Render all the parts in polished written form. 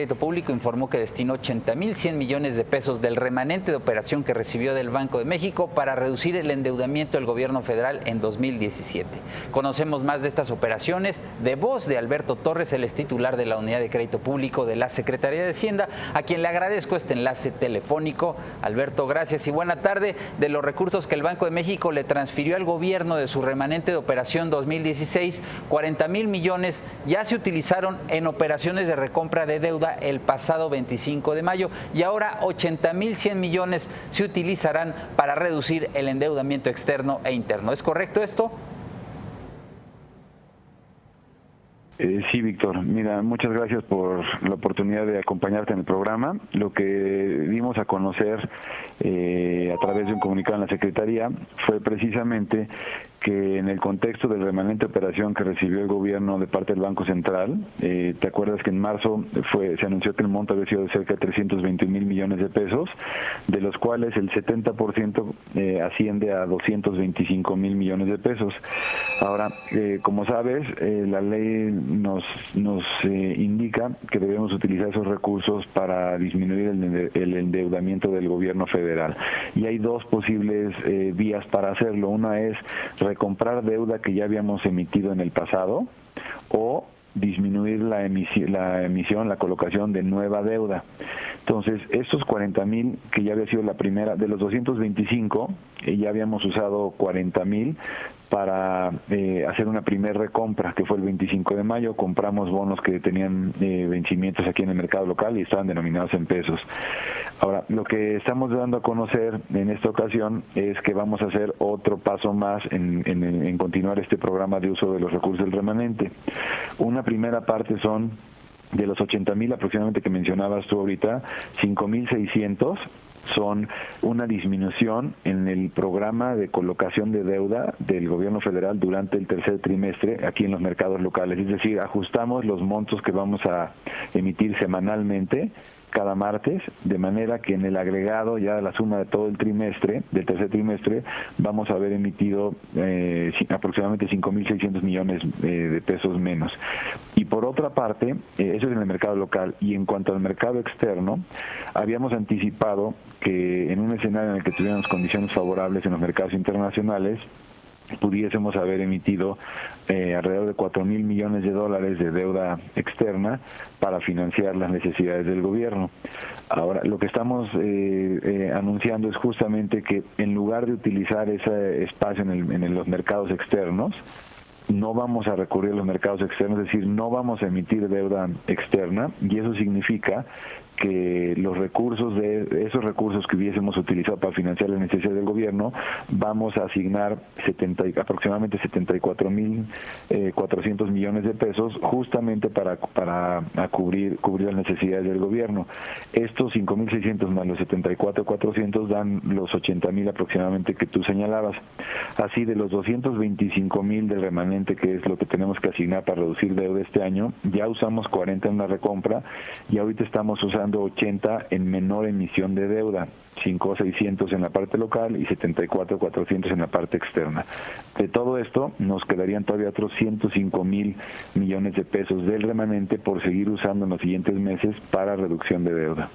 Crédito Público informó que destinó 80,100 millones de pesos del remanente de operación que recibió del Banco de México para reducir el endeudamiento del gobierno federal en 2017. Conocemos más de estas operaciones de voz de Alberto Torres, él es titular de la Unidad de Crédito Público de la Secretaría de Hacienda, a quien le agradezco este enlace telefónico. Alberto, gracias y buena tarde. De los recursos que el Banco de México le transfirió al gobierno de su remanente de operación 2016, 40,000 millones ya se utilizaron en operaciones de recompra de deuda el pasado 25 de mayo y ahora 80,100 millones se utilizarán para reducir el endeudamiento externo e interno. ¿Es correcto esto? Sí, Víctor. Mira, muchas gracias por la oportunidad de acompañarte en el programa. Lo que dimos a conocer a través de un comunicado en la Secretaría fue precisamente que en el contexto del remanente de operación que recibió el gobierno de parte del Banco Central, ¿te acuerdas que en marzo se anunció que el monto había sido de cerca de 321,000 millones de pesos, de los cuales el 70% asciende a 225,000 millones de pesos? Ahora, como sabes, la ley nos indica que debemos utilizar esos recursos para disminuir el endeudamiento del gobierno federal. Y hay dos posibles vías para hacerlo. Una es recomprar deuda que ya habíamos emitido en el pasado o disminuir la colocación de nueva deuda. Entonces, estos 40,000 que ya había sido la primera, de los 225, ya habíamos usado 40,000 para hacer una primera recompra, que fue el 25 de mayo. Compramos bonos que tenían vencimientos aquí en el mercado local y estaban denominados en pesos. Ahora, lo que estamos dando a conocer en esta ocasión es que vamos a hacer otro paso más en continuar este programa de uso de los recursos del remanente. Una primera parte son de los 80,000 aproximadamente que mencionabas tú ahorita, 5,600 son una disminución en el programa de colocación de deuda del gobierno federal durante el tercer trimestre aquí en los mercados locales. Es decir, ajustamos los montos que vamos a emitir semanalmente cada martes, de manera que en el agregado, ya la suma de todo el trimestre, del tercer trimestre, vamos a haber emitido aproximadamente 5,600 millones de pesos menos. Y por otra parte, eso es en el mercado local. Y en cuanto al mercado externo, habíamos anticipado que en un escenario en el que tuviéramos condiciones favorables en los mercados internacionales, pudiésemos haber emitido alrededor de 4,000 millones de dólares de deuda externa para financiar las necesidades del gobierno. Ahora, lo que estamos anunciando es justamente que en lugar de utilizar ese espacio en los mercados externos, no vamos a recurrir a los mercados externos, es decir, no vamos a emitir deuda externa, y eso significa que esos recursos que hubiésemos utilizado para financiar las necesidades del gobierno, vamos a asignar aproximadamente 74,400 millones de pesos justamente para cubrir las necesidades del gobierno. Estos 5,600 más los 74,400 dan los 80,000 aproximadamente que tú señalabas. Así, de los 225,000 del remanente, que es lo que tenemos que asignar para reducir deuda este año, ya usamos 40 en la recompra y ahorita estamos usando 80 en menor emisión de deuda, 5,600 en la parte local y 74,400 en la parte externa. De todo esto nos quedarían todavía otros 105,000 millones de pesos del remanente por seguir usando en los siguientes meses para reducción de deuda.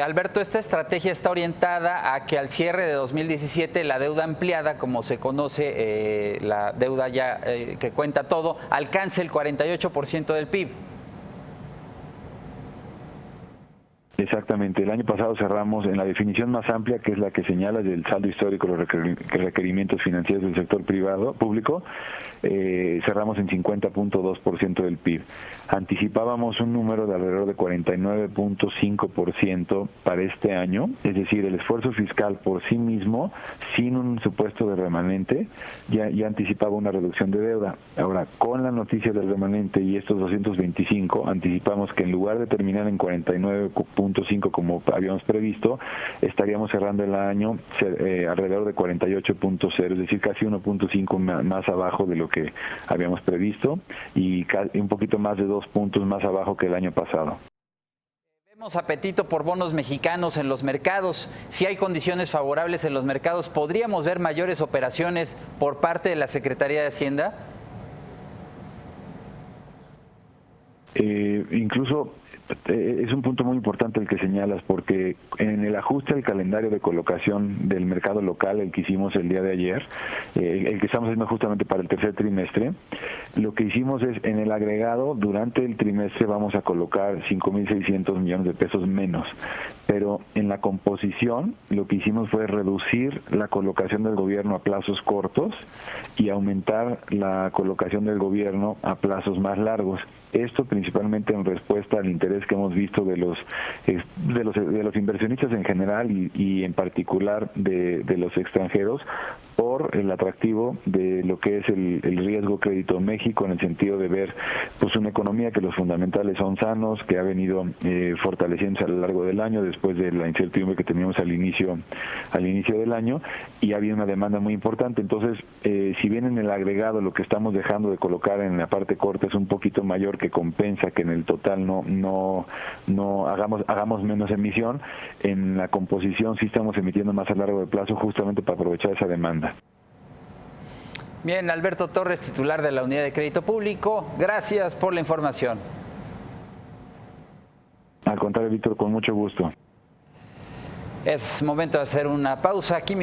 Alberto, esta estrategia está orientada a que al cierre de 2017 la deuda ampliada, como se conoce, la deuda ya que cuenta todo, alcance el 48% del PIB. Exactamente. El año pasado cerramos en la definición más amplia, que es la que señala del saldo histórico de los requerimientos financieros del sector público, cerramos en 50,2% del PIB. Anticipábamos un número de alrededor de 49,5% para este año, es decir, el esfuerzo fiscal por sí mismo, sin un supuesto de remanente, ya anticipaba una reducción de deuda. Ahora, con la noticia del remanente y estos 225, anticipamos que en lugar de terminar en 49,5 como habíamos previsto, estaríamos cerrando el año alrededor de 48,0, es decir, casi 1,5 más abajo de lo que habíamos previsto y un poquito más de 2 puntos más abajo que el año pasado. Vemos apetito por bonos mexicanos en los mercados. Si hay condiciones favorables en los mercados, ¿podríamos ver mayores operaciones por parte de la Secretaría de Hacienda? Incluso es un punto muy importante el que señalas, porque en el ajuste al calendario de colocación del mercado local, el que hicimos el día de ayer, el que estamos haciendo justamente para el tercer trimestre, lo que hicimos es, en el agregado, durante el trimestre vamos a colocar 5.600 millones de pesos menos, pero en la composición lo que hicimos fue reducir la colocación del gobierno a plazos cortos y aumentar la colocación del gobierno a plazos más largos. Esto principalmente en respuesta al interés que hemos visto de los inversionistas en general y en particular de los extranjeros por el atractivo de lo que es el riesgo crédito México, en el sentido de ver pues una economía que los fundamentales son sanos, que ha venido fortaleciéndose a lo largo del año después de la incertidumbre que teníamos al inicio del año, y ha habido una demanda muy importante. Entonces, si bien en el agregado lo que estamos dejando de colocar en la parte corta es un poquito mayor, que compensa que en el total no hagamos menos emisión, en la composición sí estamos emitiendo más a largo plazo, justamente para aprovechar esa demanda. Bien, Alberto Torres, titular de la Unidad de Crédito Público, gracias por la información. Al contrario, Víctor, con mucho gusto. Es momento de hacer una pausa aquí.